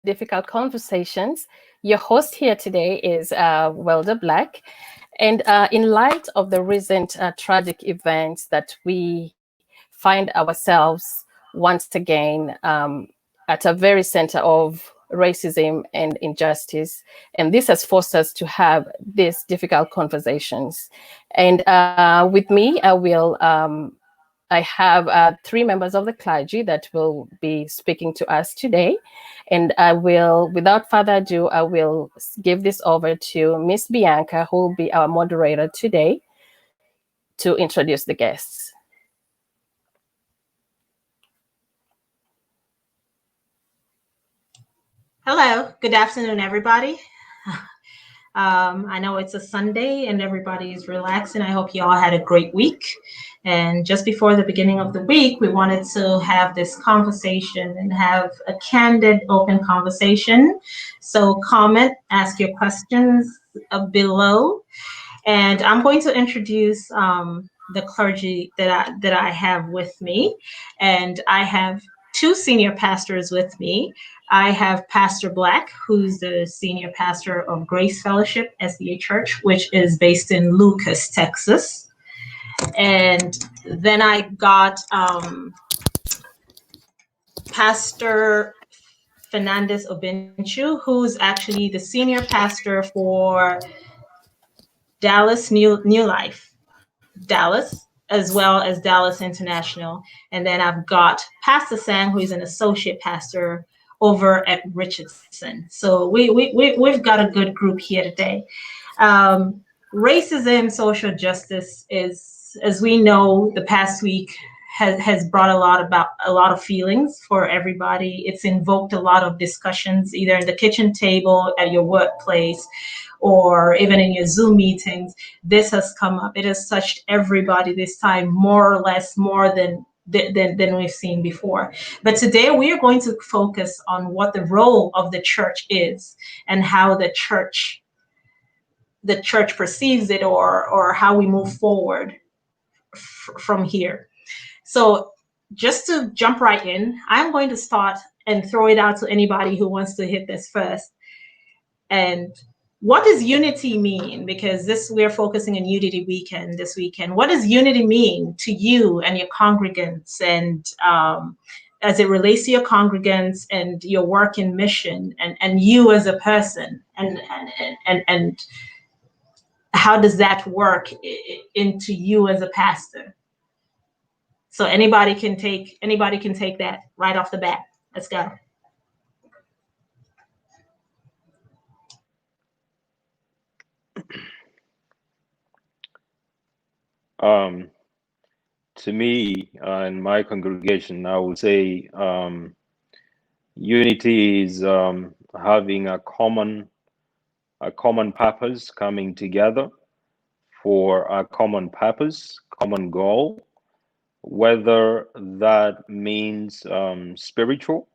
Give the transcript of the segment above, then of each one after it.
Difficult Conversations. Your host here today is Wilda Black. And in light of the recent tragic events that we find ourselves once again at a very center of racism and injustice. And this has forced us to have these difficult conversations. And with me, I have three members of the clergy that will be speaking to us today. And without further ado, I will give this over to Miss Bianca, who will be our moderator today, to introduce the guests. Hello, good afternoon, everybody. I know it's a Sunday and everybody is relaxing. I hope you all had a great week. And just before the beginning of the week, we wanted to have this conversation and have a candid, open conversation. So comment, ask your questions below. And I'm going to introduce the clergy that I have with me. And I have two senior pastors with me. I have Pastor Black, who's the senior pastor of Grace Fellowship SDA Church, which is based in Lucas, Texas. And then I got Pastor Fernandez Obinchu, who's actually the senior pastor for Dallas New Life, Dallas, as well as Dallas International. And then I've got Pastor Sang, who is an associate pastor over at Richardson. So we've got a good group here today. Racism, social justice is, as we know, the past week has brought a lot of feelings for everybody. It's invoked a lot of discussions, either in the kitchen table, at your workplace, or even in your Zoom meetings. This has come up. It has touched everybody this time, more or less, more than we've seen before. But today we are going to focus on what the role of the church is and how the church perceives it, or how we move forward from here. So just to jump right in, I'm going to start and throw it out to anybody who wants to hit this first. And what does unity mean? Because we're focusing on Unity Weekend this weekend. What does unity mean to you and your congregants, and as it relates to your congregants and your work in mission, and you as a person, and how does that work into you as a pastor? So anybody can take that right off the bat. Let's go. To me and my congregation, I would say unity is having a common purpose, coming together for a common purpose, common goal, whether that means spiritual,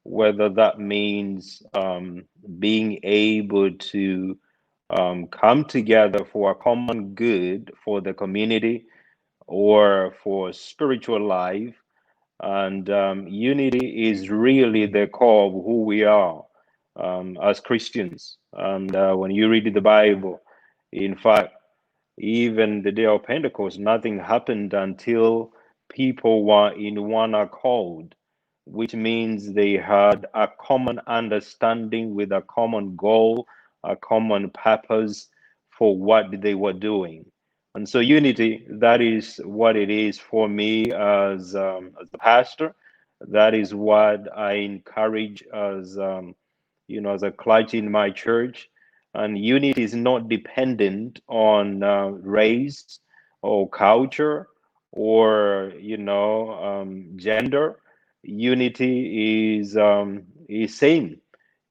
whether that means being able to come together for a common good for the community or for spiritual life. And unity is really the core of who we are as Christians. And when you read the Bible, in fact, even the day of Pentecost, nothing happened until people were in one accord, which means they had a common understanding with a common goal, a common purpose for what they were doing. And so unity, that is what it is for me as a pastor. That is what I encourage as as a clergy in my church. And unity is not dependent on race or culture or gender. Unity is same.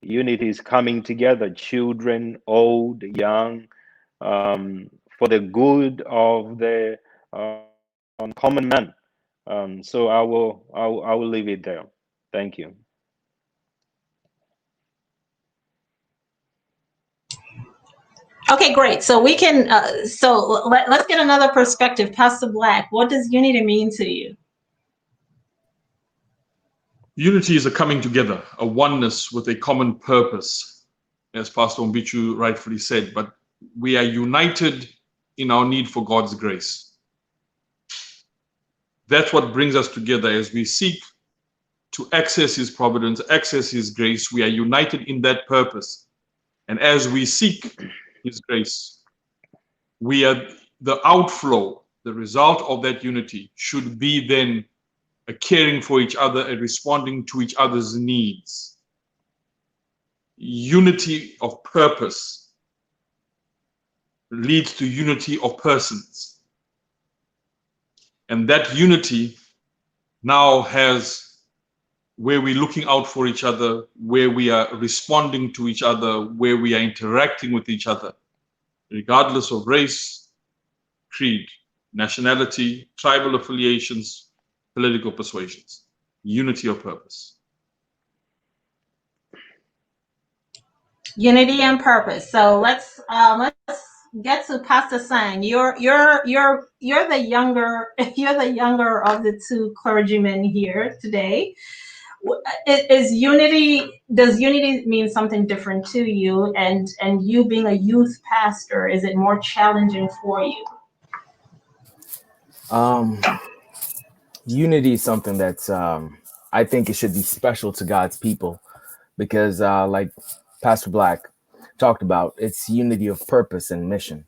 Unity is coming together, children, old, young, for the good of the common man. So I will leave it there. Thank you. Okay, great. So we can. Let's get another perspective. Pastor Black, what does unity mean to you? Unity is a coming together, a oneness with a common purpose, as Pastor Mbichu rightfully said, but we are united in our need for God's grace. That's what brings us together as we seek to access His providence, access His grace. We are united in that purpose. And as we seek His grace, we are the outflow, the result of that unity should be then a caring for each other and responding to each other's needs. Unity of purpose leads to unity of persons. And that unity now has where we're looking out for each other, where we are responding to each other, where we are interacting with each other, regardless of race, creed, nationality, tribal affiliations, political persuasions. Unity of purpose. Unity and purpose. So let's get to Pastor Sang. You're the younger of the two clergymen here today. Does unity mean something different to you? And you being a youth pastor, is it more challenging for you? Unity is something that's I think it should be special to God's people, because like Pastor Black talked about, it's unity of purpose and mission.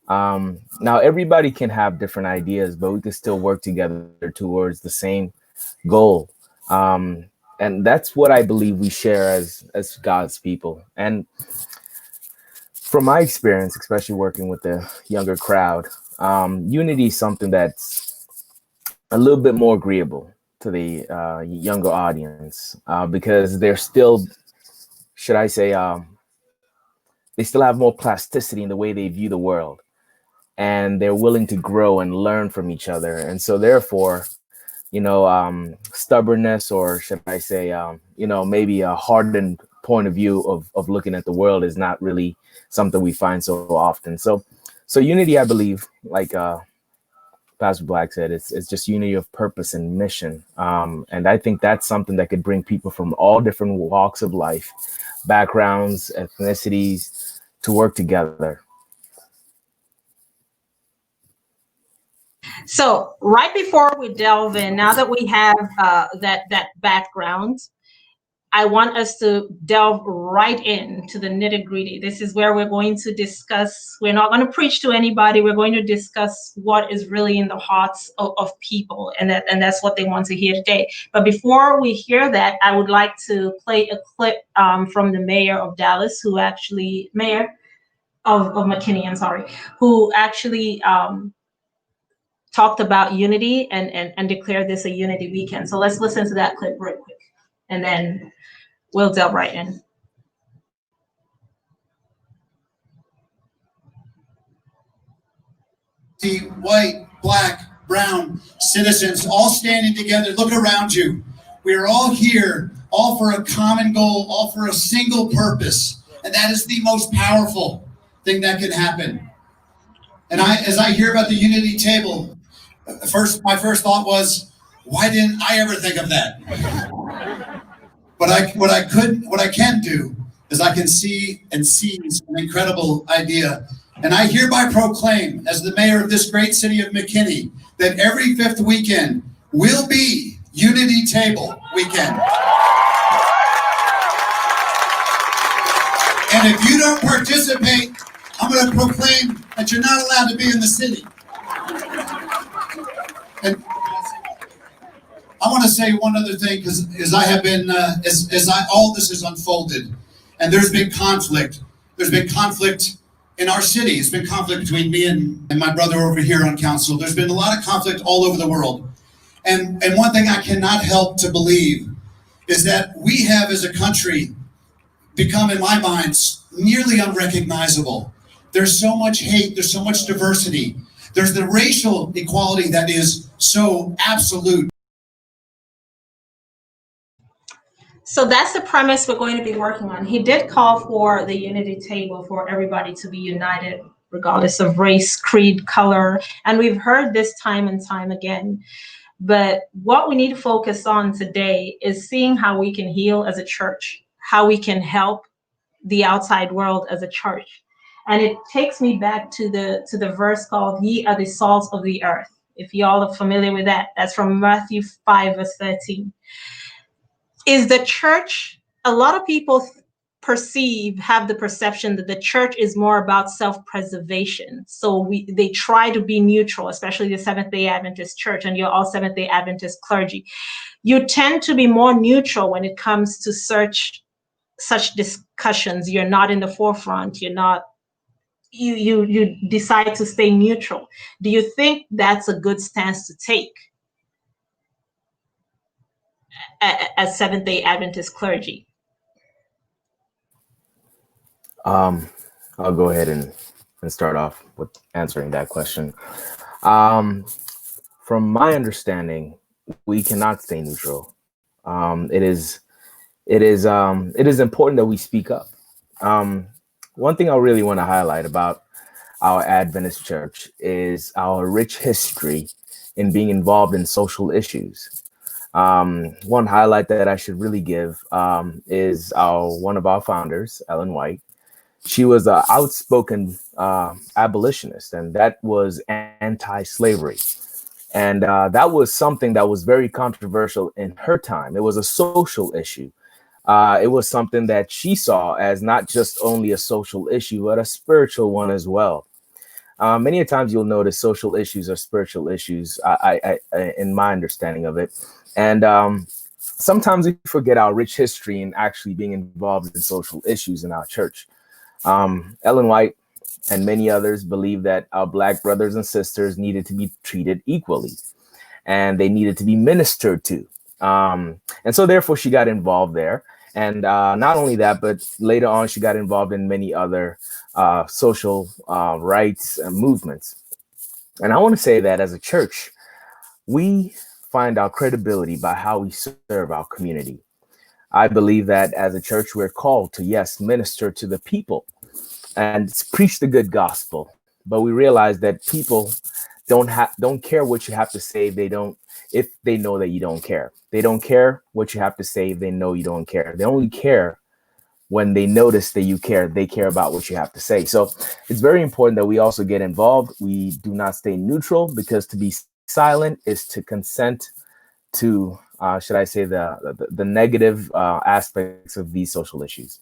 Now everybody can have different ideas, but we can still work together towards the same goal. And that's what I believe we share as God's people. And from my experience, especially working with the younger crowd, unity is something that's a little bit more agreeable to the younger audience, because they're still, should I say, they still have more plasticity in the way they view the world, and they're willing to grow and learn from each other. And so therefore, stubbornness, or should I say, maybe a hardened point of view of looking at the world is not really something we find so often. So unity, I believe, like Pastor Black said, it's just unity of purpose and mission. And I think that's something that could bring people from all different walks of life, backgrounds, ethnicities, to work together. So right before we delve in, now that we have that background, I want us to delve right into the nitty-gritty. This is where we're going to discuss. We're not going to preach to anybody. We're going to discuss what is really in the hearts of people, and that's what they want to hear today. But before we hear that, I would like to play a clip from the mayor of Dallas, mayor of McKinney, I'm sorry, who actually talked about unity and declared this a unity weekend. So let's listen to that clip real quick, and then we'll delve right in. White, black, brown citizens all standing together. Look around you. We are all here, all for a common goal, all for a single purpose. And that is the most powerful thing that can happen. And as I hear about the unity table, my first thought was, why didn't I ever think of that? What I can do is I can see and seize an incredible idea. And I hereby proclaim, as the mayor of this great city of McKinney, that every fifth weekend will be Unity Table Weekend. And if you don't participate, I'm going to proclaim that you're not allowed to be in the city. And I want to say one other thing, because as I have been, all this has unfolded, and there's been conflict. There's been conflict in our city. It's been conflict between me and my brother over here on council. There's been a lot of conflict all over the world. And one thing I cannot help to believe is that we have, as a country, become, in my mind, nearly unrecognizable. There's so much hate. There's so much diversity. There's the racial equality that is so absolute. So that's the premise we're going to be working on. He did call for the unity table for everybody to be united, regardless of race, creed, color. And we've heard this time and time again. But what we need to focus on today is seeing how we can heal as a church, how we can help the outside world as a church. And it takes me back to the verse called "Ye are the salt of the earth." If y'all are familiar with that, that's from Matthew 5, verse 13. Is the church, a lot of people have the perception that the church is more about self-preservation. So they try to be neutral, especially the Seventh-day Adventist church, and you're all Seventh-day Adventist clergy. You tend to be more neutral when it comes to such discussions. You're not in the forefront. You're not, you decide to stay neutral. Do you think that's a good stance to take as Seventh-day Adventist clergy? I'll go ahead and start off with answering that question. From my understanding, we cannot stay neutral. It is important that we speak up. One thing I really want to highlight about our Adventist church is our rich history in being involved in social issues. One highlight that I should really give is one of our founders, Ellen White. She was an outspoken abolitionist, and that was anti-slavery. And that was something that was very controversial in her time. It was a social issue. It was something that she saw as not just only a social issue, but a spiritual one as well. Many times you'll notice social issues are spiritual issues, in my understanding of it. And sometimes we forget our rich history in actually being involved in social issues in our church. Ellen White and many others believe that our Black brothers and sisters needed to be treated equally, and they needed to be ministered to. And so therefore she got involved there. And not only that, but later on, she got involved in many other social rights and movements. And I want to say that as a church, we find our credibility by how we serve our community. I believe that as a church, we're called to, yes, minister to the people and preach the good gospel. But we realize that people don't care what you have to say. If they know that you don't care. They don't care what you have to say if they know you don't care. They only care when they notice that you care. They care about what you have to say. So it's very important that we also get involved. We do not stay neutral, because to be silent is to consent to, should I say, the negative aspects of these social issues.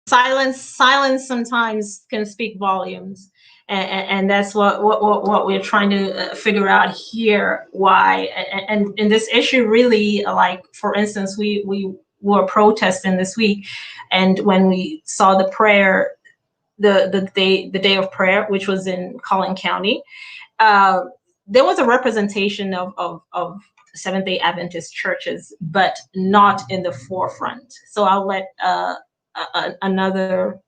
Silence sometimes can speak volumes, and that's what we're trying to figure out here. Why? And in this issue, really, like for instance, we were protesting this week, and when we saw the prayer, the day of prayer, which was in Collin County, there was a representation of Seventh-day Adventist churches, but not in the forefront. So I'll let another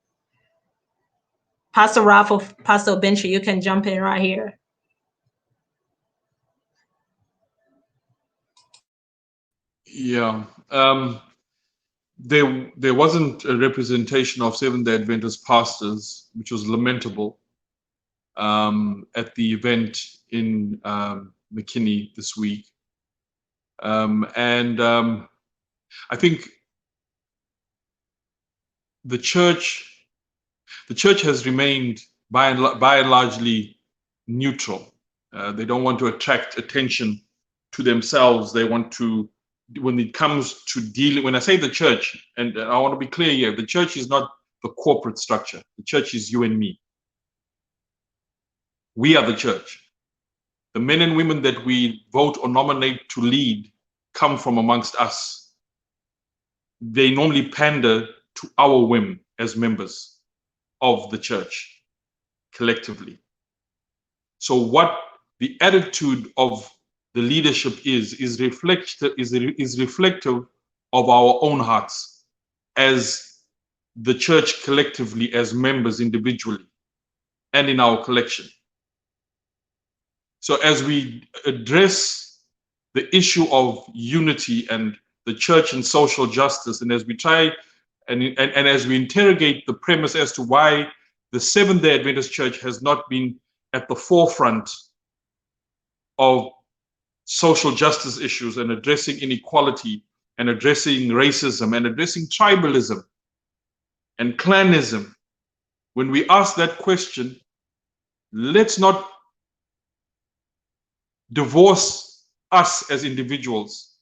Pastor Ralph or Pastor Bencher, you can jump in right here. Yeah, there wasn't a representation of Seventh-day Adventist pastors, which was lamentable, at the event in McKinney this week. I think the church has remained by and largely neutral. They don't want to attract attention to themselves. They want to, when it comes to dealing, when I say the church, and I want to be clear here, the church is not the corporate structure. The church is you and me. We are the church. The men and women that we vote or nominate to lead come from amongst us. They normally pander to our whim as members of the church collectively. So what the attitude of the leadership is reflective of our own hearts as the church collectively, as members individually, and in our collection. So as we address the issue of unity and the church and social justice, and as we try and as we interrogate the premise as to why the Seventh-day Adventist Church has not been at the forefront of social justice issues and addressing inequality and addressing racism and addressing tribalism and clanism. When we ask that question, let's not divorce us as individuals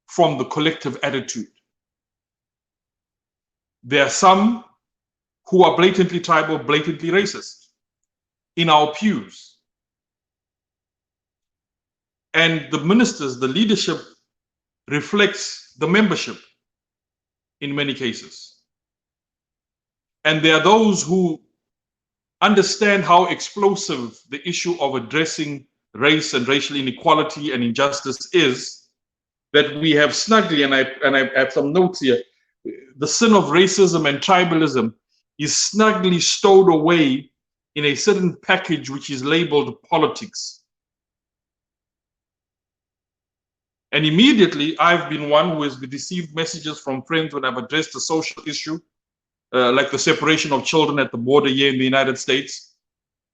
from the collective attitude. There are some who are blatantly tribal, blatantly racist in our pews. And the ministers, the leadership reflects the membership in many cases. And there are those who understand how explosive the issue of addressing race and racial inequality and injustice is, that we have snugly, and I have some notes here, the sin of racism and tribalism is snugly stowed away in a certain package which is labeled politics. And immediately, I've been one who has received messages from friends when I've addressed a social issue, like the separation of children at the border here in the United States.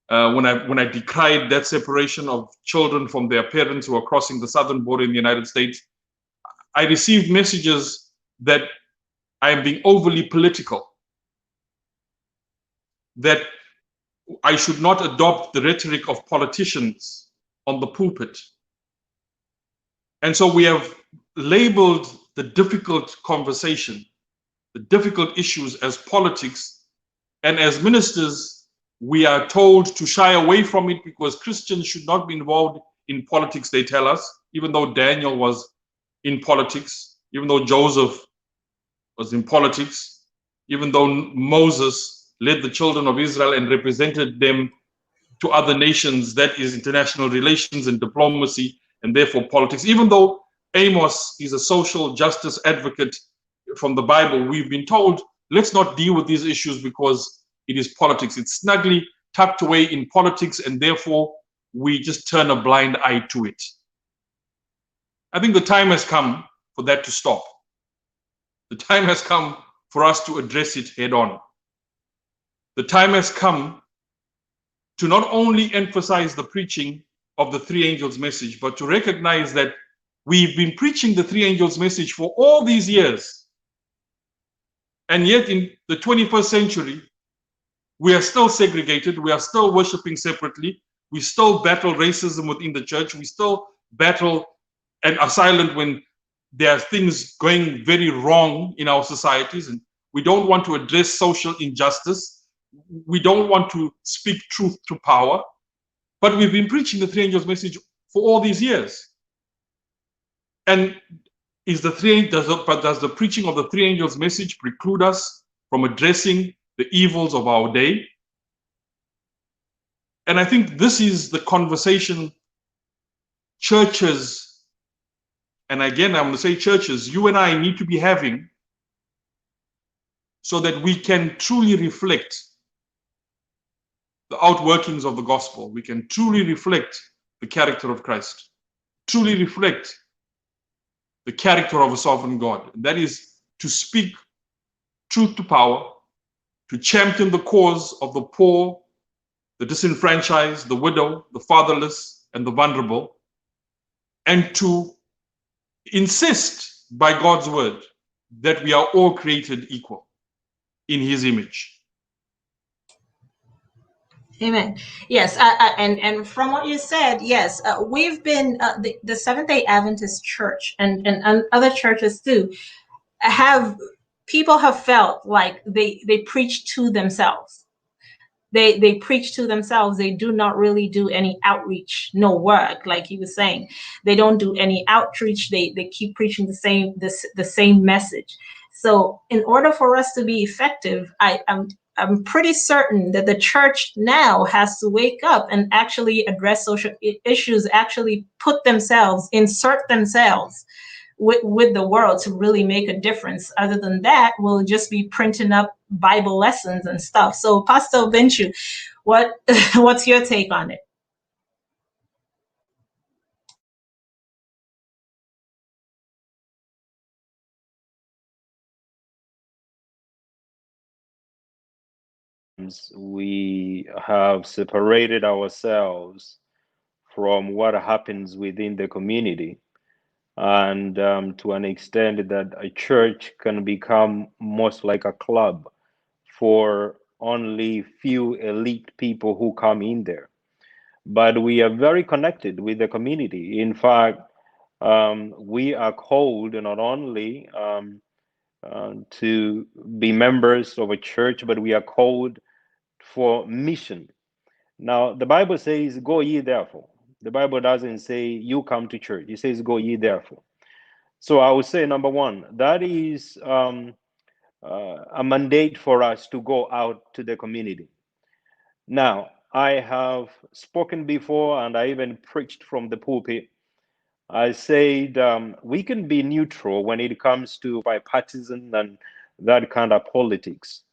When I decried that separation of children from their parents who are crossing the southern border in the United States, I received messages that I am being overly political, that I should not adopt the rhetoric of politicians on the pulpit. And so we have labeled the difficult conversation, the difficult issues, as politics. And as ministers, we are told to shy away from it because Christians should not be involved in politics, they tell us, even though Daniel was in politics, even though Joseph was in politics, even though Moses led the children of Israel and represented them to other nations. That is international relations and diplomacy, and therefore politics. Even though Amos is a social justice advocate from the Bible, we've been told, let's not deal with these issues because it is politics. It's snugly tucked away in politics, and therefore we just turn a blind eye to it. I think the time has come for that to stop. The time has come for us to address it head on. The time has come to not only emphasize the preaching of the three angels' message, but to recognize that we've been preaching the three angels' message for all these years. And yet in the 21st century, we are still segregated. We are still worshiping separately. We still battle racism within the church. We still battle and are silent when there are things going very wrong in our societies. And we don't want to address social injustice. We don't want to speak truth to power. But we've been preaching the three angels' message for all these years. And does the preaching of the three angels' message preclude us from addressing the evils of our day? And I think this is the conversation churches, and again, I'm going to say churches, you and I need to be having, so that we can truly reflect the outworkings of the gospel. We can truly reflect the character of Christ, truly reflect the character of a sovereign God. And that is to speak truth to power, to champion the cause of the poor, the disenfranchised, the widow, the fatherless, and the vulnerable, and to insist by God's word that we are all created equal in his image. Amen. Yes, and from what you said, yes, we've been the Seventh-day Adventist Church and other churches too people have felt like they preach to themselves. They preach to themselves. They do not really do any outreach, no work, like he was saying. They don't do any outreach. They keep preaching the same message. So in order for us to be effective, I'm pretty certain that the church now has to wake up and actually address social issues, actually insert themselves with the world to really make a difference. Other than that, we'll just be printing up Bible lessons and stuff. So Pastor Benchu, what's your take on it? we have separated ourselves from what happens within the community, and to an extent that a church can become most like a club for only few elite people who come in there. But we are very connected with the community. In fact, we are called not only to be members of a church, but we are called for mission. Now, the Bible says, "Go ye therefore." The Bible doesn't say you come to church. It says, "Go ye therefore." So I would say, number one, that is a mandate for us to go out to the community. Now, I have spoken before, and I even preached from the pulpit. I said we can be neutral when it comes to bipartisan and that kind of politics,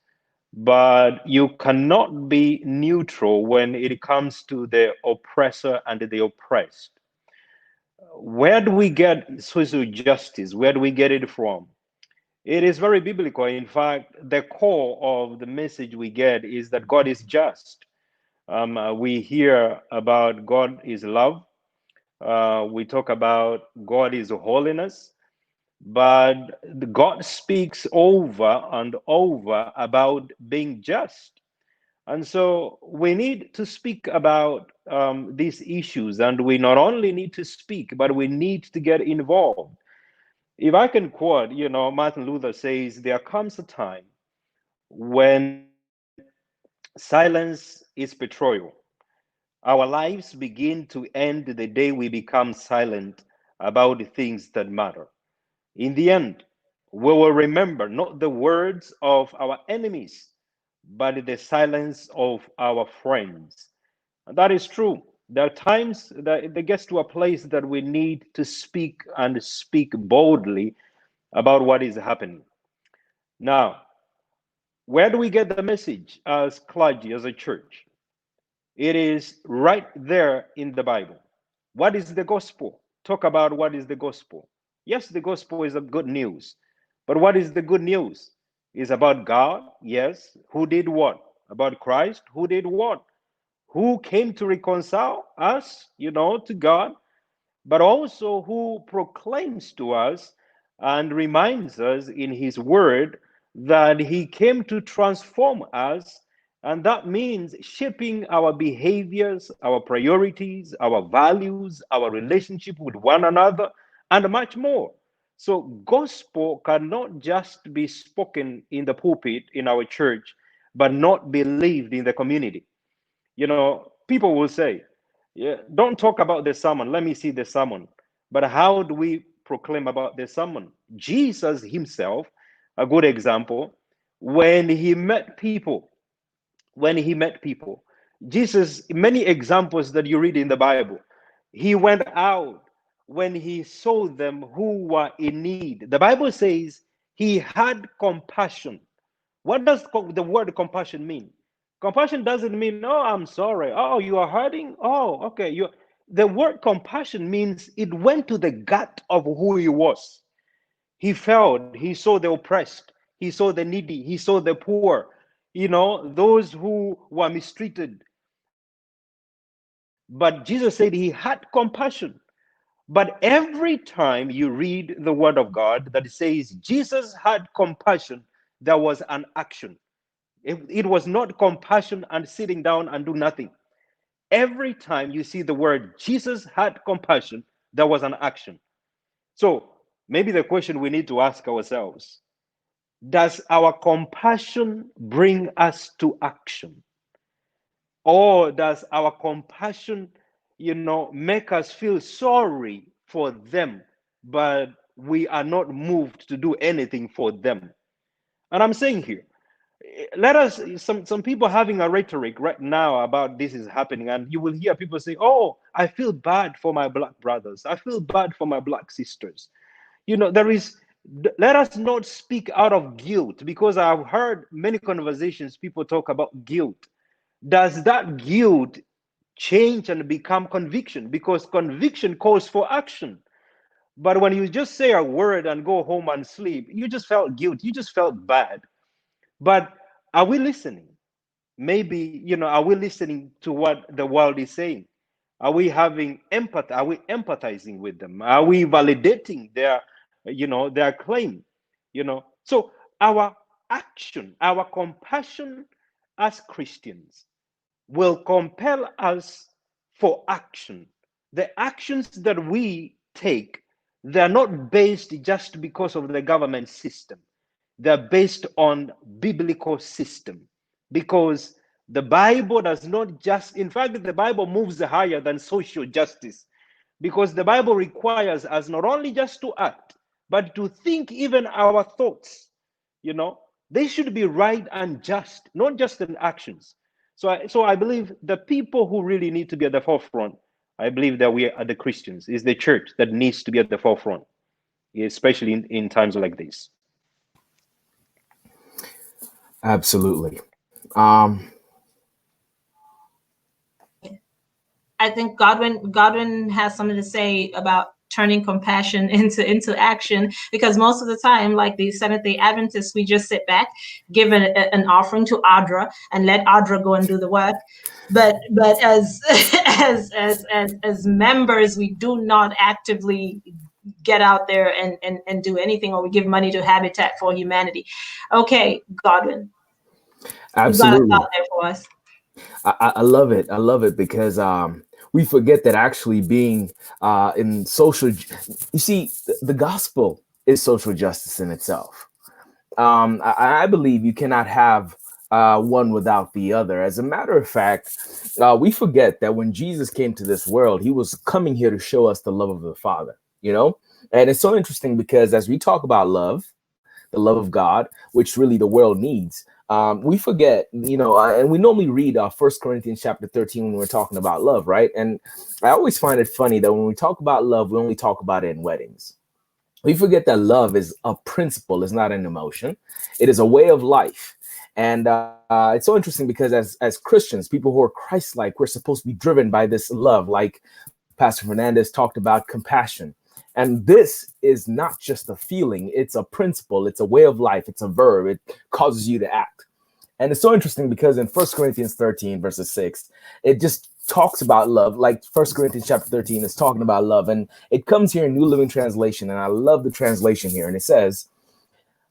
but you cannot be neutral when it comes to the oppressor and the oppressed. Where do we get social justice? Where do we get it from? It is very biblical. In fact, the core of the message we get is that God is just. We hear about God is love. We talk about God is holiness, but God speaks over and over about being just. And so we need to speak about these issues, and we not only need to speak, but we need to get involved. If I can quote, Martin Luther says, "There comes a time when silence is betrayal. Our lives begin to end the day we become silent about the things that matter. In the end, we will remember not the words of our enemies, but the silence of our friends." And that is true. There are times that it gets to a place that we need to speak and speak boldly about what is happening. Now, where do we get the message as clergy, as a church? It is right there in the Bible. What is the gospel? Talk about what is the gospel. Yes, the gospel is a good news. But what is the good news? Is about God, yes. Who did what? About Christ, who did what? Who came to reconcile us, to God, but also who proclaims to us and reminds us in his word that he came to transform us. And that means shaping our behaviors, our priorities, our values, our relationship with one another, and much more. So, gospel cannot just be spoken in the pulpit in our church, but not be lived in the community. People will say, "Yeah, don't talk about the sermon. Let me see the sermon." But how do we proclaim about the sermon? Jesus himself, a good example, when he met people, when he met people, Jesus, many examples that you read in the Bible, he went out when he saw them who were in need. The Bible says he had compassion. What does the word compassion mean? Compassion doesn't mean, "Oh, I'm sorry. Oh, you are hurting. Oh, okay." The word compassion means it went to the gut of who he was. He felt, he saw the oppressed, he saw the needy, he saw the poor, those who were mistreated. But Jesus said he had compassion. But every time you read the word of God that says Jesus had compassion, there was an action. It was not compassion and sitting down and do nothing. Every time you see the word Jesus had compassion, there was an action. So maybe the question we need to ask ourselves, does our compassion bring us to action? Or does our compassion, make us feel sorry for them, but we are not moved to do anything for them? And I'm saying here, let us, some people having a rhetoric right now about this is happening, and you will hear people say, "Oh, I feel bad for my black brothers. I feel bad for my black sisters." There is, let us not speak out of guilt, because I've heard many conversations, people talk about guilt. Does that guilt change and become conviction? Because conviction calls for action. But when you just say a word and go home and sleep, you just felt guilt, you just felt bad. But are we listening? maybe, are we listening to what the world is saying? Are we having empathy? Are we empathizing with them? Are we validating their claim? So our action, our compassion as Christians will compel us for action. The actions that we take, they're not based just because of the government system. They're based on biblical system, because the Bible does not just, in fact, the Bible moves higher than social justice, because the Bible requires us not only just to act, but to think. Even our thoughts, they should be right and just, not just in actions. So I believe the people who really need to be at the forefront, I believe that we are the Christians, is the church that needs to be at the forefront, especially in times like this. Absolutely. I think Godwin has something to say about turning compassion into action, because most of the time, like the Seventh-day Adventists, we just sit back, give an offering to Audra, and let Audra go and do the work. But as as members, we do not actively get out there and do anything, or we give money to Habitat for Humanity. Okay, Godwin, Absolutely. you got a thought there for us? I love it. I love it because we forget that actually being in social, you see, the gospel is social justice in itself. I believe you cannot have one without the other. As a matter of fact, we forget that when Jesus came to this world, he was coming here to show us the love of the Father, And it's so interesting because as we talk about love, the love of God, which really the world needs, we forget, and we normally read 1 Corinthians chapter 13 when we're talking about love, right? And I always find it funny that when we talk about love, we only talk about it in weddings. We forget that love is a principle, it's not an emotion. It is a way of life. And it's so interesting because as Christians, people who are Christ-like, we're supposed to be driven by this love, like Pastor Fernandez talked about compassion. And this is not just a feeling, it's a principle, it's a way of life, it's a verb, it causes you to act. And it's so interesting because in 1 Corinthians 13, verses 6, it just talks about love. Like 1 Corinthians chapter 13 is talking about love. And it comes here in New Living Translation. And I love the translation here. And it says,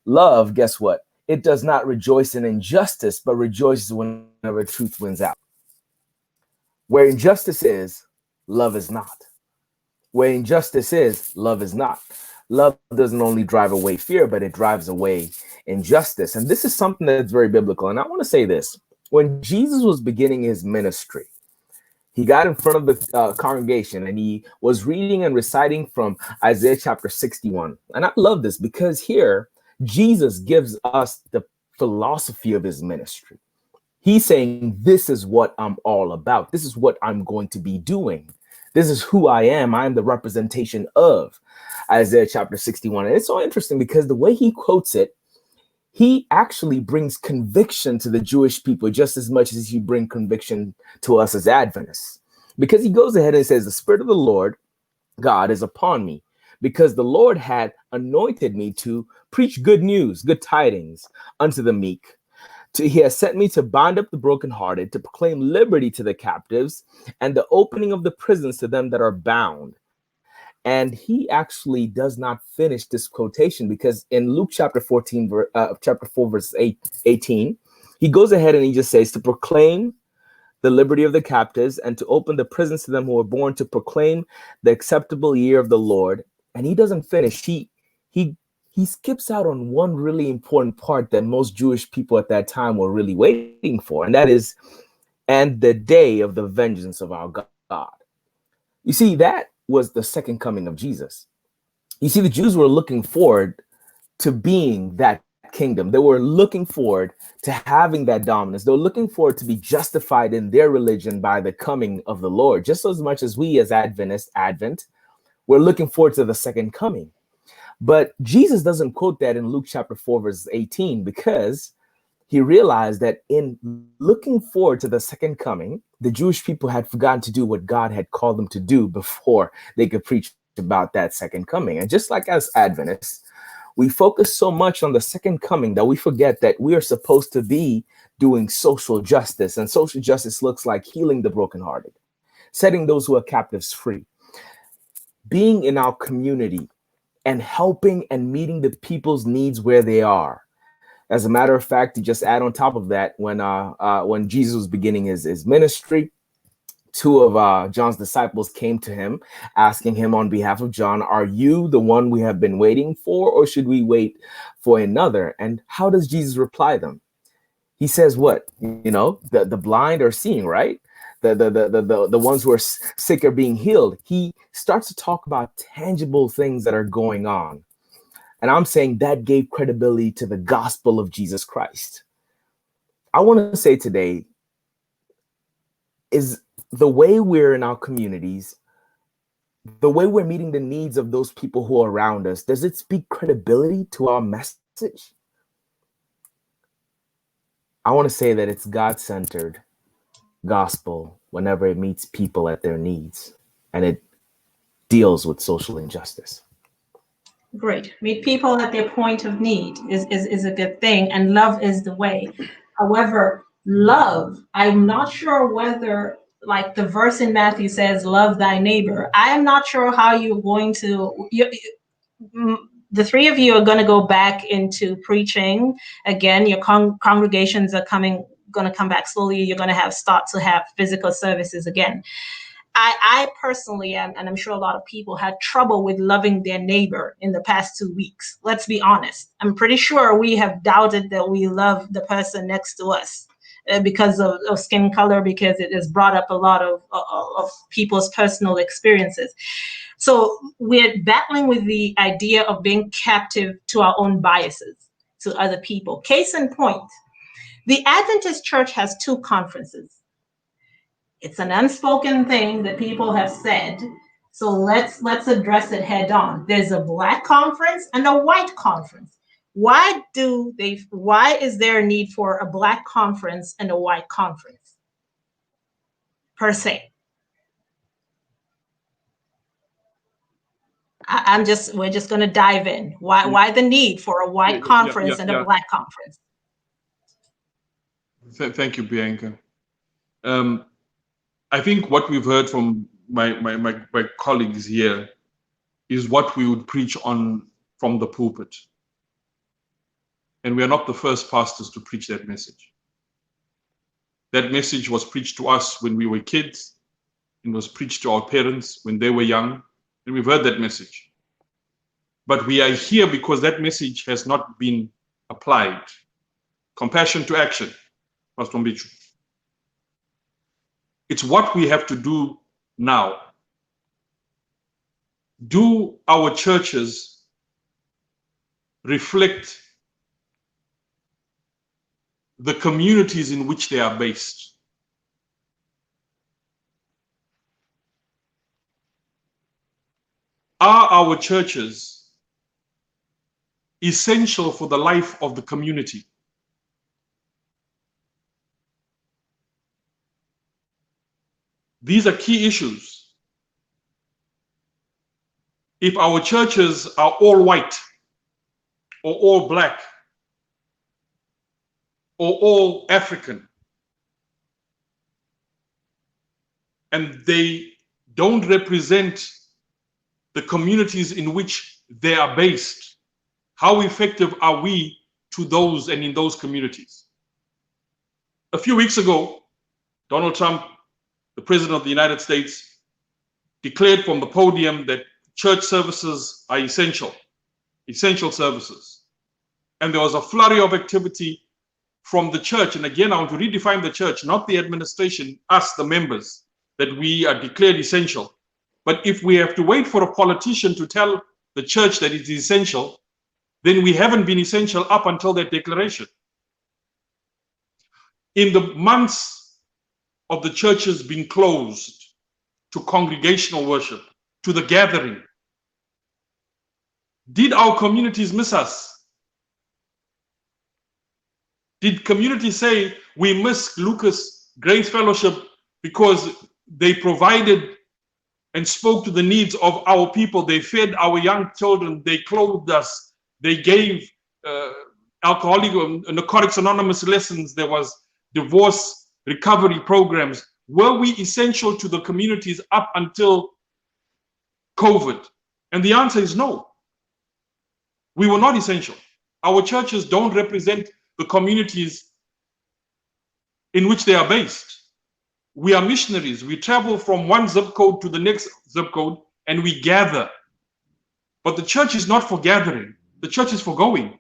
love, guess what? It does not rejoice in injustice, but rejoices whenever truth wins out. Where injustice is, love is not. Where injustice is, love is not. Love doesn't only drive away fear, but it drives away injustice. And this is something that's very biblical. And I want to say this. When Jesus was beginning his ministry, he got in front of the congregation and he was reading and reciting from Isaiah chapter 61. And I love this because here, Jesus gives us the philosophy of his ministry. He's saying, this is what I'm all about. This is what I'm going to be doing. This is who I am. I'm the representation of Isaiah chapter 61. And it's so interesting because the way he quotes it, he actually brings conviction to the Jewish people just as much as he brings conviction to us as Adventists. Because he goes ahead and says, the Spirit of the Lord God is upon me, because the Lord had anointed me to preach good news, good tidings unto the meek. He has sent me to bind up the brokenhearted, to proclaim liberty to the captives, and the opening of the prisons to them that are bound. And he actually does not finish this quotation because in Luke chapter 4, verse 18, he goes ahead and he just says to proclaim the liberty of the captives and to open the prisons to them who are born, to proclaim the acceptable year of the Lord. And he doesn't finish. He skips out on one really important part that most Jewish people at that time were really waiting for. And that is, and the day of the vengeance of our God. You see, that was the second coming of Jesus. You see, the Jews were looking forward to being that kingdom. They were looking forward to having that dominance. They were looking forward to be justified in their religion by the coming of the Lord, just as much as we as Adventists, we're looking forward to the second coming. But Jesus doesn't quote that in Luke chapter 4, verse 18, because he realized that in looking forward to the second coming, the Jewish people had forgotten to do what God had called them to do before they could preach about that second coming. And just like as Adventists, We focus so much on the second coming that we forget that we are supposed to be doing social justice. And social justice looks like healing the brokenhearted, setting those who are captives free, being in our community and helping and meeting the people's needs where they are. As a matter of fact, to just add on top of that, when Jesus was beginning his ministry, two of John's disciples came to him, asking him on behalf of John, "Are you the one we have been waiting for, or should we wait for another?" And how does Jesus reply them? He says, "What? The blind are seeing, right? The ones who are sick are being healed." He starts to talk about tangible things that are going on. And I'm saying that gave credibility to the gospel of Jesus Christ. I want to say today is the way we're in our communities, the way we're meeting the needs of those people who are around us, does it speak credibility to our message? I want to say that it's God-centered gospel whenever it meets people at their needs and it deals with social injustice. Great. Meet people at their point of need is a good thing, and love is the way. However, love, I'm not sure whether, like the verse in Matthew says, love thy neighbor. I am not sure how you're going to, the three of you are going to go back into preaching again. Your congregations are going to come back slowly. You're going to start to have physical services again. I personally, and I'm sure a lot of people, had trouble with loving their neighbor in the past 2 weeks. Let's be honest. I'm pretty sure we have doubted that we love the person next to us because of skin color, because it has brought up a lot of people's personal experiences. So we're battling with the idea of being captive to our own biases, to other people. Case in point, the Adventist Church has 2 conferences. It's an unspoken thing that people have said. So let's address it head on. There's a Black conference and a white conference. Why is there a need for a Black conference and a white conference per se? We're just going to dive in. Why the need for a white conference and a Black conference? Thank you, Bianca. I think what we've heard from my colleagues here is what we would preach on from the pulpit. And we are not the first pastors to preach that message. That message was preached to us when we were kids. It was preached to our parents when they were young. And we've heard that message. But we are here because that message has not been applied. Compassion to action, Pastor Mbichu. It's what we have to do now. Do our churches reflect the communities in which they are based? Are our churches essential for the life of the community? These are key issues. If our churches are all white or all Black or all African, and they don't represent the communities in which they are based, how effective are we to those and in those communities? A few weeks ago, Donald Trump, the President of the United States, declared from the podium that church services are essential services. And there was a flurry of activity from the church. And again, I want to redefine the church, not the administration, us, the members, that we are declared essential. But if we have to wait for a politician to tell the church that it is essential, then we haven't been essential up until that declaration. In the months of the churches being closed to congregational worship, to the gathering, did our communities miss us? Did communities say we miss Lucas Grace Fellowship because they provided and spoke to the needs of our people? They fed our young children, they clothed us, They gave alcoholic or Narcotics Anonymous lessons. There was divorce recovery programs. Were we essential to the communities up until COVID? And the answer is no. We were not essential. Our churches don't represent the communities in which they are based. We are missionaries. We travel from one zip code to the next zip code and we gather. But the church is not for gathering. The church is for going.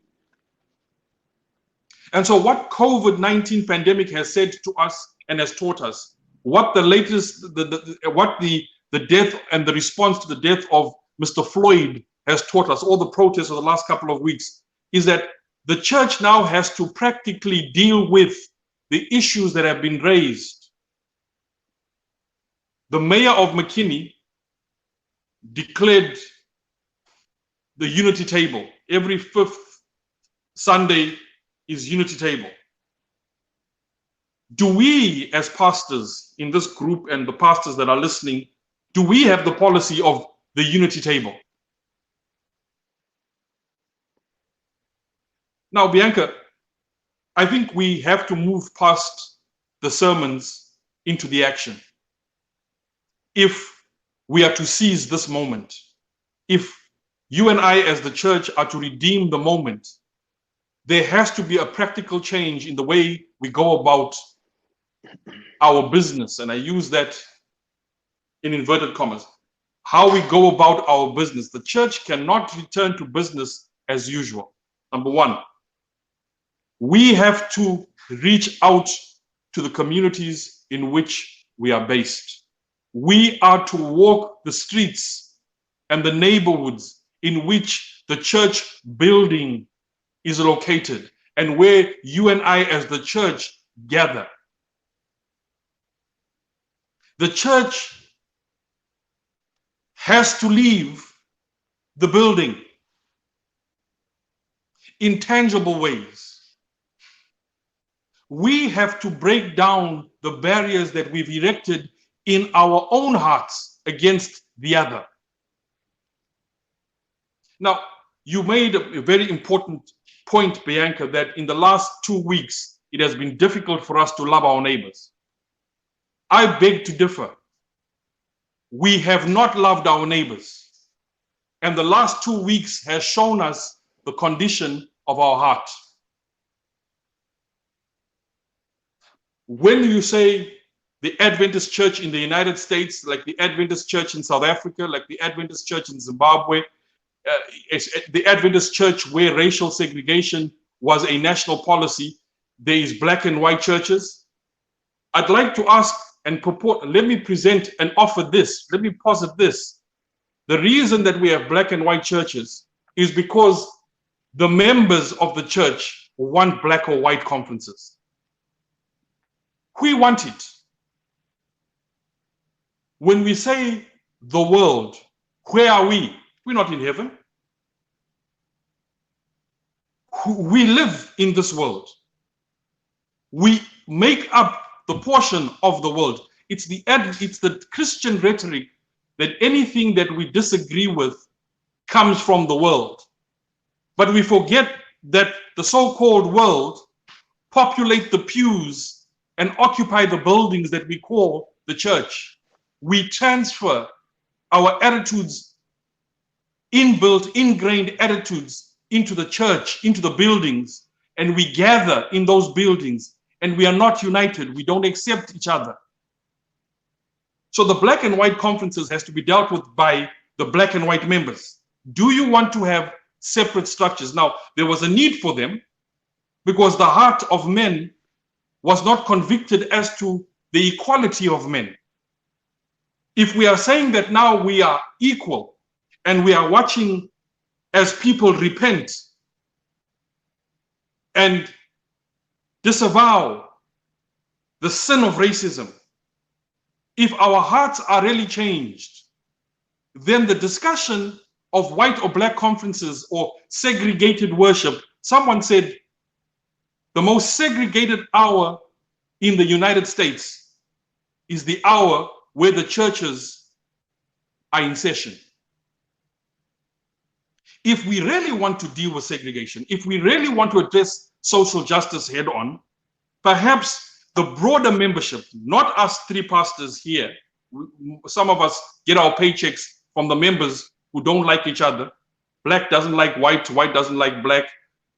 And so what COVID-19 pandemic has said to us and has taught us, what the latest, the death and the response to the death of Mr. Floyd has taught us, all the protests of the last couple of weeks, is that the church now has to practically deal with the issues that have been raised. The mayor of McKinney declared the unity table. Every fifth Sunday is unity table. Do we, as pastors in this group and the pastors that are listening, do we have the policy of the unity table? Now, Bianca, I think we have to move past the sermons into the action. If we are to seize this moment, if you and I as the church are to redeem the moment, there has to be a practical change in the way we go about our business. And I use that in inverted commas. How we go about our business. The church cannot return to business as usual. Number one, we have to reach out to the communities in which we are based. We are to walk the streets and the neighborhoods in which the church building is located and where you and I as the church gather. The church has to leave the building in tangible ways. We have to break down the barriers that we've erected in our own hearts against the other. Now, you made a very important point, Bianca, that in the last 2 weeks, it has been difficult for us to love our neighbors. I beg to differ. We have not loved our neighbors. And the last 2 weeks has shown us the condition of our heart. When you say the Adventist church in the United States, like the Adventist church in South Africa, like the Adventist church in Zimbabwe, the Adventist church where racial segregation was a national policy, there is black and white churches. I'd like to ask and purport, let me present and offer this, let me posit this. The reason that we have black and white churches is because the members of the church want black or white conferences. We want it. When we say the world, where are we? We're not in heaven. We live in this world. We make up the portion of the world. It's the Christian rhetoric that anything that we disagree with comes from the world. But we forget that the so-called world populate the pews and occupy the buildings that we call the church. We transfer our attitudes, inbuilt, ingrained attitudes into the church, into the buildings, and we gather in those buildings, and we are not united. We don't accept each other. So the black and white conferences has to be dealt with by the black and white members. Do you want to have separate structures? Now, there was a need for them because the heart of men was not convicted as to the equality of men. If we are saying that now we are equal and we are watching as people repent and disavow the sin of racism, if our hearts are really changed, then the discussion of white or black conferences or segregated worship, someone said the most segregated hour in the United States is the hour where the churches are in session. If we really want to deal with segregation, if we really want to address social justice head on, perhaps the broader membership, not us three pastors here, some of us get our paychecks from the members who don't like each other. Black doesn't like white, white doesn't like black,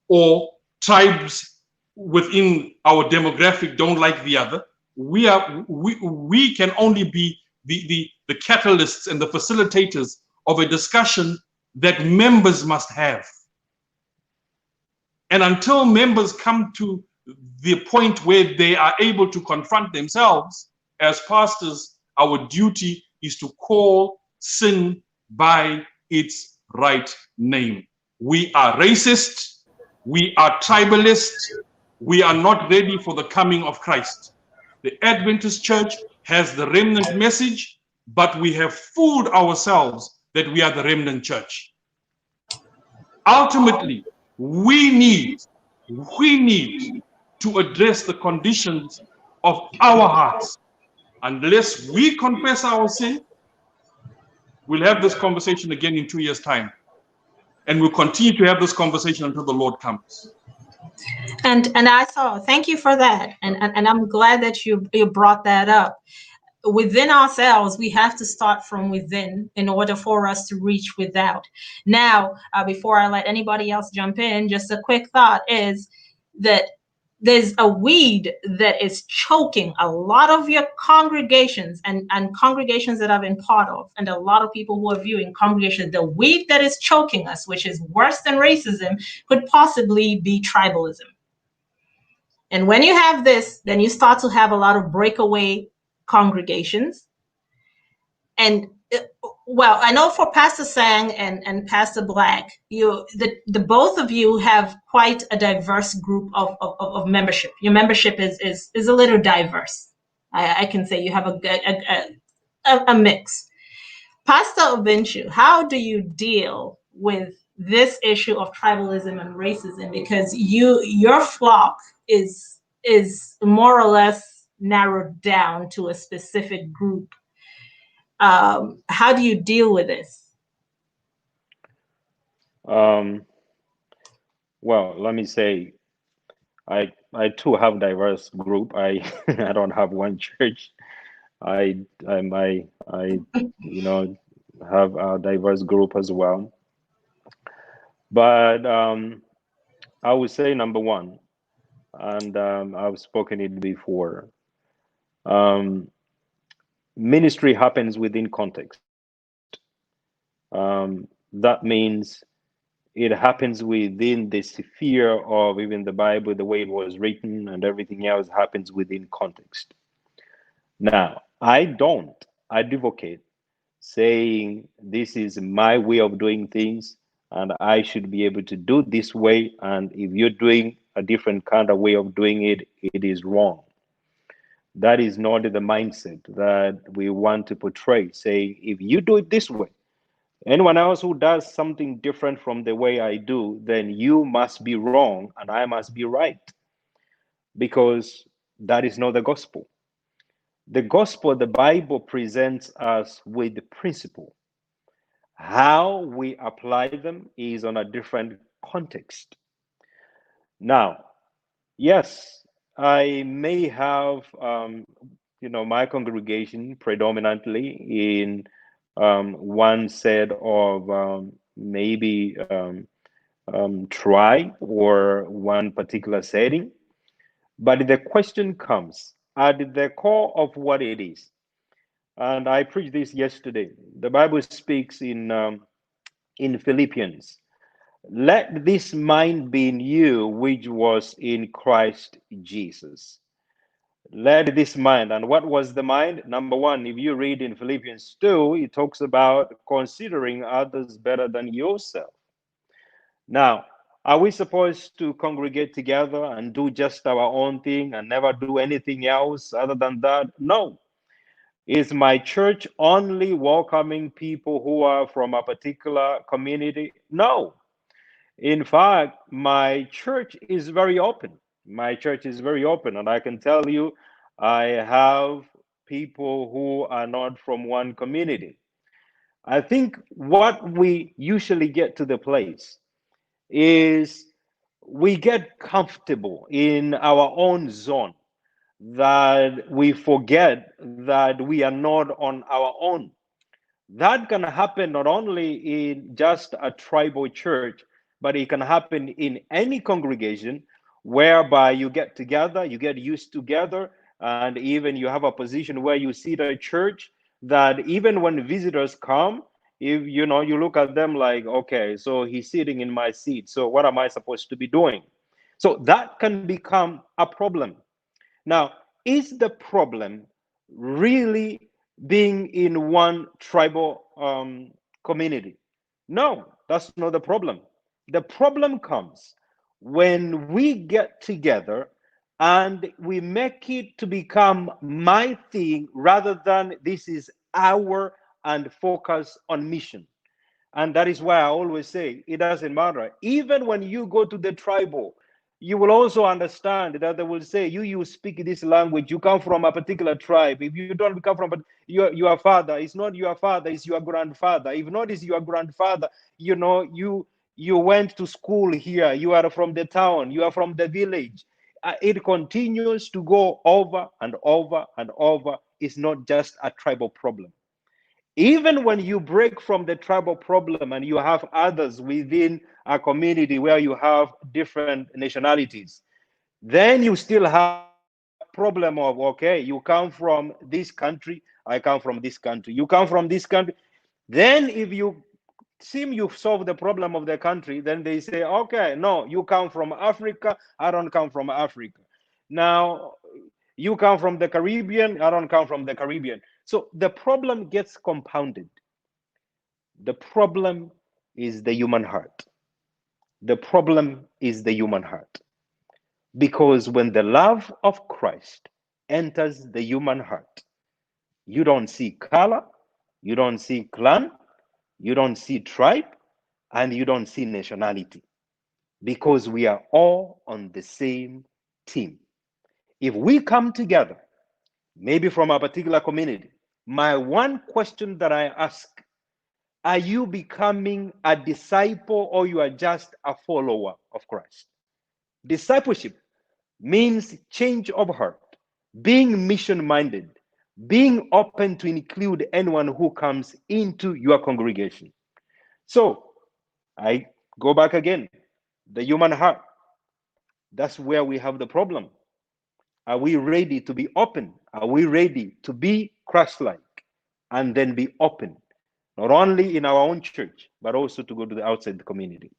or tribes within our demographic don't like the other. We can only be the catalysts and the facilitators of a discussion that members must have. And until members come to the point where they are able to confront themselves, as pastors, our duty is to call sin by its right name. We are racist, we are tribalist, we are not ready for the coming of Christ. The Adventist Church has the remnant message, but we have fooled ourselves that we are the remnant church. Ultimately, we need to address the conditions of our hearts. Unless we confess our sin, we'll have this conversation again in 2 years' time. And we'll continue to have this conversation until the Lord comes. And I saw, thank you for that. And I'm glad that you brought that up. Within ourselves, we have to start from within in order for us to reach without. Now, before I let anybody else jump in, just a quick thought is that there's a weed that is choking a lot of your congregations and congregations that I've been part of, and a lot of people who are viewing congregations. The weed that is choking us, which is worse than racism, could possibly be tribalism. And when you have this, then you start to have a lot of breakaway congregations. And well, I know for Pastor Sang and Pastor Black, the both of you have quite a diverse group of membership. Your membership is a little diverse. I can say you have a mix. Pastor Obenchu, how do you deal with this issue of tribalism and racism? Because your flock is more or less narrowed down to a specific group. How do you deal with this? Well, let me say, I too have diverse group. I I don't have one church. I have a diverse group as well. But I would say number one, and I've spoken it before. Ministry happens within context. That means it happens within the sphere of even the Bible, the way it was written, and everything else happens within context. Now, I advocate saying this is my way of doing things and I should be able to do this way, and if you're doing a different kind of way of doing it, it is wrong. That is not the mindset that we want to portray, saying if you do it this way, anyone else who does something different from the way I do, then you must be wrong and I must be right, because that is not the gospel. The gospel, the Bible presents us with the principle. How we apply them is on a different context. Now, yes, I may have, my congregation predominantly in one set of maybe tribe or one particular setting. But the question comes at the core of what it is. And I preached this yesterday. The Bible speaks in Philippians. Let this mind be in you, which was in Christ Jesus. Let this mind. And what was the mind? Number one, if you read in Philippians 2, it talks about considering others better than yourself. Now, are we supposed to congregate together and do just our own thing and never do anything else other than that? No. Is my church only welcoming people who are from a particular community? No. In fact, my church is very open. My church is very open. And I can tell you, I have people who are not from one community. I think what we usually get to the place is we get comfortable in our own zone, that we forget that we are not on our own. That can happen not only in just a tribal church, but it can happen in any congregation whereby you get together, you get used together, and even you have a position where you sit at church, that even when visitors come, if you look at them like, okay, so he's sitting in my seat, so what am I supposed to be doing? So that can become a problem. Now, is the problem really being in one tribal community? No, that's not the problem. The problem comes when we get together and we make it to become my thing rather than this is our, and focus on mission. And that is why I always say it doesn't matter. Even when you go to the tribal, you will also understand that they will say, you speak this language, you come from a particular tribe. If you don't come from your father, it's not your father, it's your grandfather. If not, it's your grandfather. You went to school here, you are from the town, you are from the village. It continues to go over and over and over. It's not just a tribal problem. Even when you break from the tribal problem and you have others within a community where you have different nationalities, then you still have problem of, okay, you come from this country, I come from this country, you come from this country. Then if you seem you've solved the problem of the country, then they say, okay, no, you come from Africa, I don't come from Africa. Now you come from the Caribbean, I don't come from the Caribbean. So the problem gets compounded. The problem is the human heart. The problem is the human heart. Because when the love of Christ enters the human heart, you don't see color, you don't see clan, you don't see tribe, and you don't see nationality. Because we are all on the same team. If we come together, maybe from a particular community, my one question that I ask, are you becoming a disciple or you are just a follower of Christ? Discipleship means change of heart, being mission minded, being open to include anyone who comes into your congregation. So I go back again, the human heart. That's where we have the problem. Are we ready to be open? Are we ready to be Christ-like and then be open, not only in our own church, but also to go to the outside the community?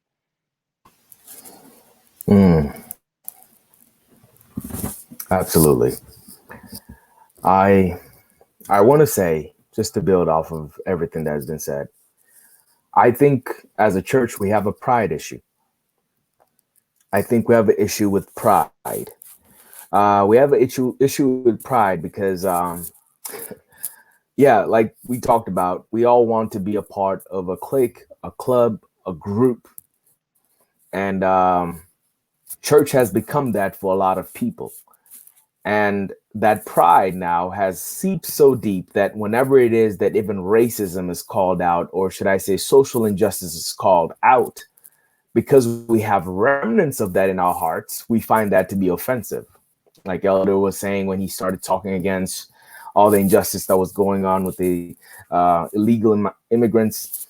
Absolutely. I I want to say, just to build off of everything that has been said, I think as a church we have a pride issue. I think we have an issue with pride. We have an issue with pride because yeah, like we talked about, we all want to be a part of a clique, a club, a group, and church has become that for a lot of people. And that pride now has seeped so deep that whenever it is that even racism is called out, or should I say social injustice is called out, because we have remnants of that in our hearts, we find that to be offensive. Like Elder was saying when he started talking against all the injustice that was going on with the illegal immigrants.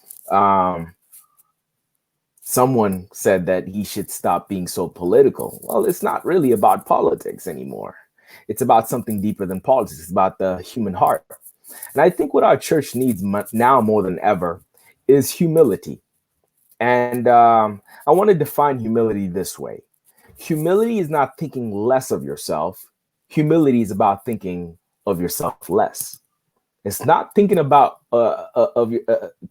Someone said that he should stop being so political. Well, it's not really about politics anymore. It's about something deeper than politics. It's about the human heart. And I think what our church needs now more than ever is humility. And I want to define humility this way. Humility is not thinking less of yourself. Humility is about thinking of yourself less. It's not thinking about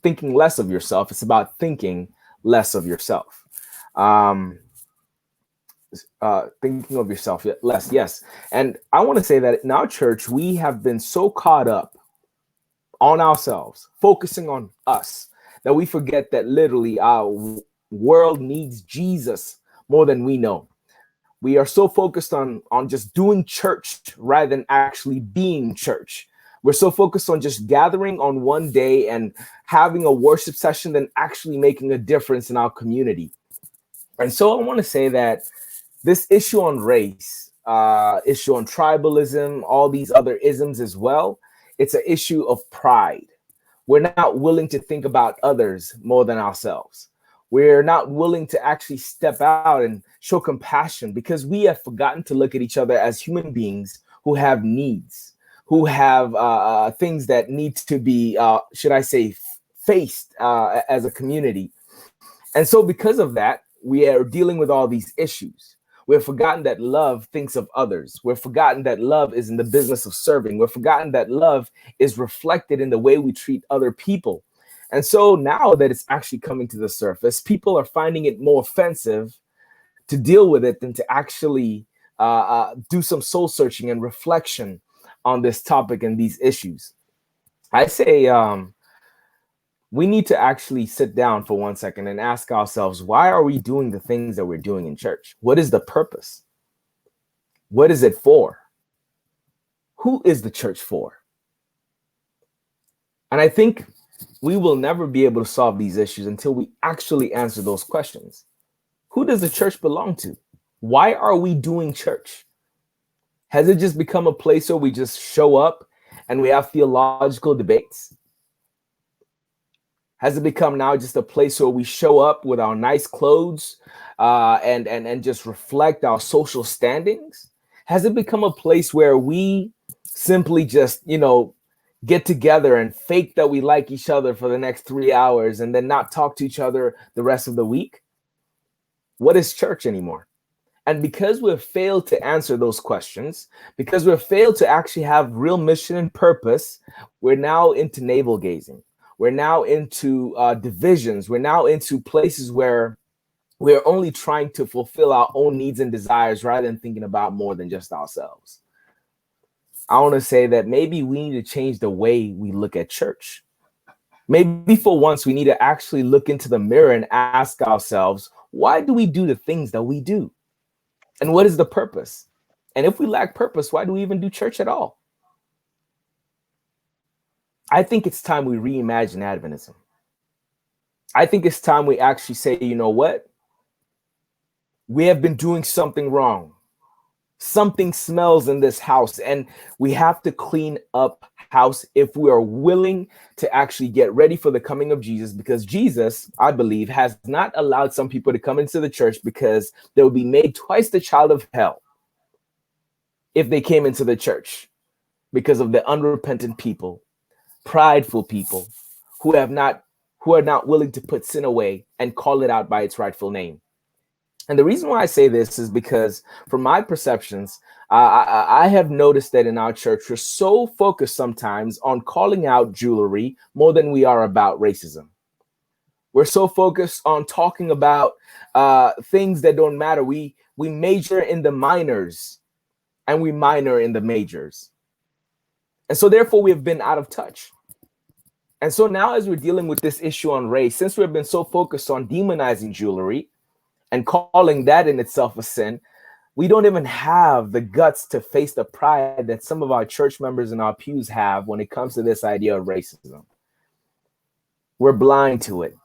thinking less of yourself. It's about thinking less of yourself. Thinking of yourself less, yes. And I want to say that in our church, we have been so caught up on ourselves, focusing on us, that we forget that literally our world needs Jesus more than we know. We are so focused on just doing church rather than actually being church. We're so focused on just gathering on one day and having a worship session than actually making a difference in our community. And so I want to say that this issue on race, issue on tribalism, all these other isms as well, it's an issue of pride. We're not willing to think about others more than ourselves. We're not willing to actually step out and show compassion because we have forgotten to look at each other as human beings who have needs, who have things that need to be, should I say, faced as a community. And so because of that, we are dealing with all these issues. We've forgotten that love thinks of others. We've forgotten that love is in the business of serving. We've forgotten that love is reflected in the way we treat other people. And so now that it's actually coming to the surface, people are finding it more offensive to deal with it than to actually do some soul searching and reflection on this topic and these issues. I say we need to actually sit down for 1 second and ask ourselves, why are we doing the things that we're doing in church? What is the purpose? What is it for? Who is the church for? And I think we will never be able to solve these issues until we actually answer those questions. Who does the church belong to? Why are we doing church? Has it just become a place where we just show up and we have theological debates? Has it become now just a place where we show up with our nice clothes and just reflect our social standings? Has it become a place where we simply just, get together and fake that we like each other for the next 3 hours and then not talk to each other the rest of the week? What is church anymore? And because we've failed to answer those questions, because we've failed to actually have real mission and purpose, we're now into navel gazing. We're now into divisions. We're now into places where we're only trying to fulfill our own needs and desires rather than thinking about more than just ourselves. I want to say that maybe we need to change the way we look at church. Maybe for once, we need to actually look into the mirror and ask ourselves, why do we do the things that we do? And what is the purpose? And if we lack purpose, why do we even do church at all? I think it's time we reimagine Adventism. I think it's time we actually say, you know what? We have been doing something wrong. Something smells in this house, and we have to clean up house if we are willing to actually get ready for the coming of Jesus, because Jesus, I believe, has not allowed some people to come into the church because they would be made twice the child of hell if they came into the church because of the unrepentant people, prideful people who are not willing to put sin away and call it out by its rightful name. And the reason why I say this is because from my perceptions, I have noticed that in our church, we're so focused sometimes on calling out jewelry more than we are about racism. We're so focused on talking about things that don't matter. We major in the minors and we minor in the majors. And so therefore, we have been out of touch. And so now as we're dealing with this issue on race, since we've been so focused on demonizing jewelry and calling that in itself a sin, we don't even have the guts to face the pride that some of our church members in our pews have when it comes to this idea of racism. We're blind to it.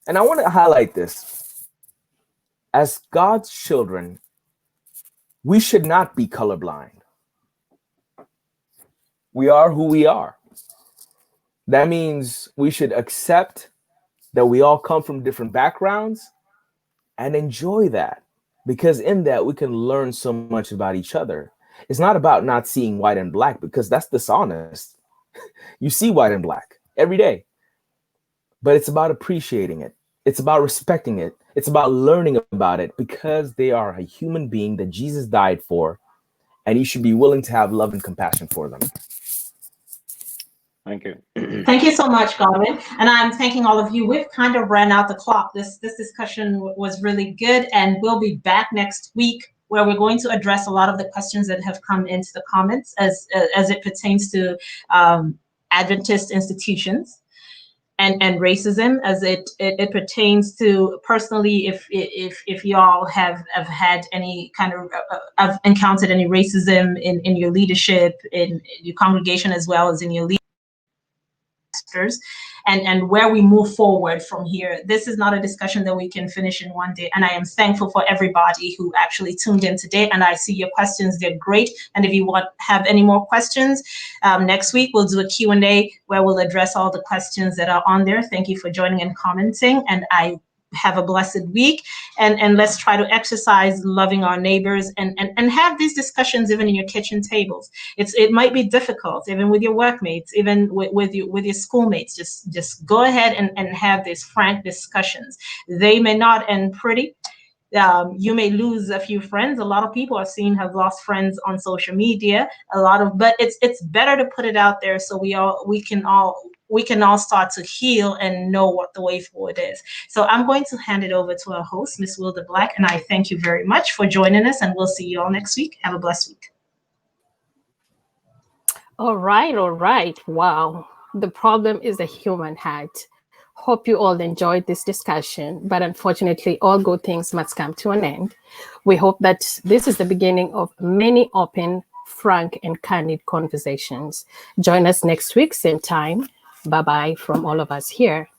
And I want to highlight this. As God's children, we should not be colorblind. We are who we are. That means we should accept that we all come from different backgrounds and enjoy that, because in that we can learn so much about each other. It's not about not seeing white and black, because that's dishonest. You see white and black every day, but it's about appreciating it. It's about respecting it. It's about learning about it, because they are a human being that Jesus died for, and you should be willing to have love and compassion for them. Thank you. Thank you so much, Godwin. And I'm thanking all of you. We've kind of ran out the clock. This discussion was really good, and we'll be back next week where we're going to address a lot of the questions that have come into the comments as it pertains to Adventist institutions. and racism as it pertains to personally, if y'all have had any kind of encountered any racism in your leadership, in your congregation, as well as in your leaders, and where we move forward from here. This is not a discussion that we can finish in one day, and I am thankful for everybody who actually tuned in today, and I see your questions, they're great. And if you have any more questions, next week we'll do a Q&A where we'll address all the questions that are on there. Thank you for joining and commenting, and I have a blessed week, and let's try to exercise loving our neighbors, and have these discussions even in your kitchen tables. It might be difficult, even with your workmates, even with your schoolmates. Just go ahead and have these frank discussions. They may not end pretty. You may lose a few friends. A lot of people I've seen have lost friends on social media. But it's better to put it out there so we can all start to heal and know what the way forward is. So I'm going to hand it over to our host, Miss Wilda Black, and I thank you very much for joining us, and we'll see you all next week. Have a blessed week. All right. Wow. The problem is the human heart. Hope you all enjoyed this discussion, but unfortunately, all good things must come to an end. We hope that this is the beginning of many open, frank, and candid conversations. Join us next week, same time. Bye-bye from all of us here